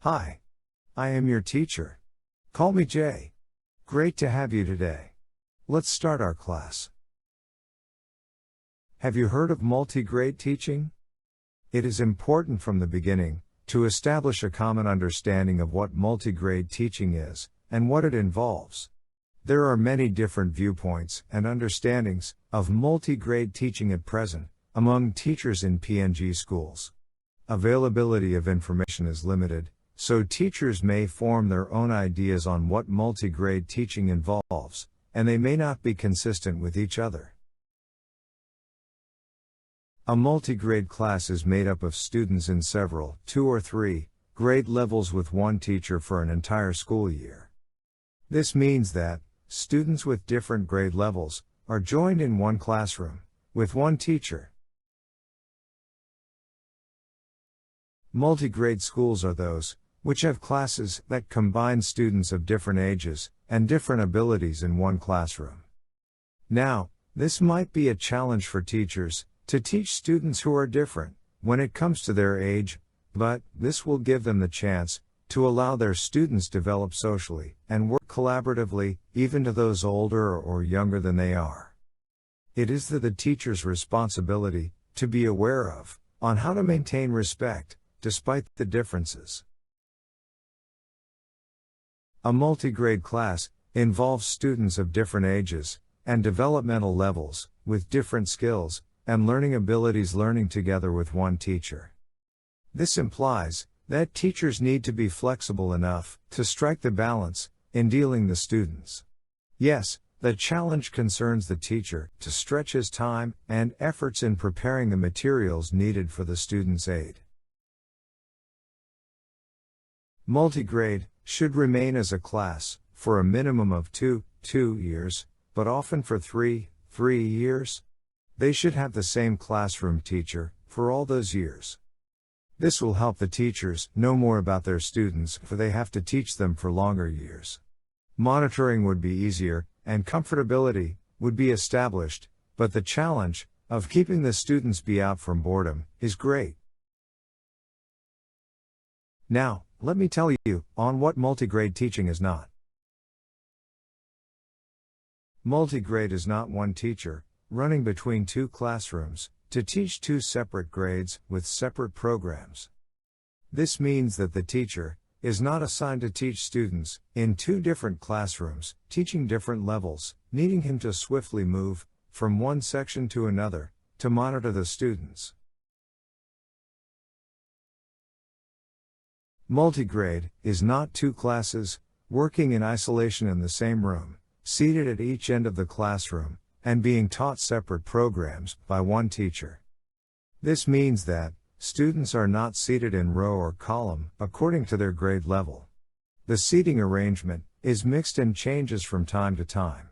Hi. I am your teacher. Call me Jay. Great to have you today. Let's start our class. Have you heard of MultiGrade teaching? It is important from the beginning to establish a common understanding of what multigrade teaching is and what it involves. There are many different viewpoints and understandings of multigrade teaching at present among teachers in PNG schools. Availability of information is limited, so teachers may form their own ideas on what multigrade teaching involves, and they may not be consistent with each other. A multigrade class is made up of students in several, 2 or 3, grade levels with one teacher for an entire school year. This means that students with different grade levels are joined in one classroom, with one teacher. Multigrade schools are those which have classes that combine students of different ages and different abilities in one classroom. Now, this might be a challenge for teachers to teach students who are different when it comes to their age, but this will give them the chance to allow their students develop socially and work collaboratively, even to those older or younger than they are. It is the teacher's responsibility to be aware of on how to maintain respect despite the differences. A multigrade class involves students of different ages and developmental levels, with different skills and learning abilities learning together with one teacher. This implies that teachers need to be flexible enough to strike the balance in dealing the students. Yes, the challenge concerns the teacher to stretch his time and efforts in preparing the materials needed for the student's aid. Multigrade should remain as a class for a minimum of 2 years, but often for 3 years. They should have the same classroom teacher for all those years. This will help the teachers know more about their students, for they have to teach them for longer years. Monitoring would be easier, and comfortability would be established, but the challenge of keeping the students out from boredom is great. Now, let me tell you on what multigrade teaching is not. Multigrade is not one teacher running between 2 classrooms to teach 2 separate grades with separate programs. This means that the teacher is not assigned to teach students in 2 different classrooms, teaching different levels, needing him to swiftly move from one section to another to monitor the students. Multigrade is not 2 classes working in isolation in the same room, seated at each end of the classroom, and being taught separate programs by one teacher. This means that students are not seated in row or column according to their grade level. The seating arrangement is mixed and changes from time to time.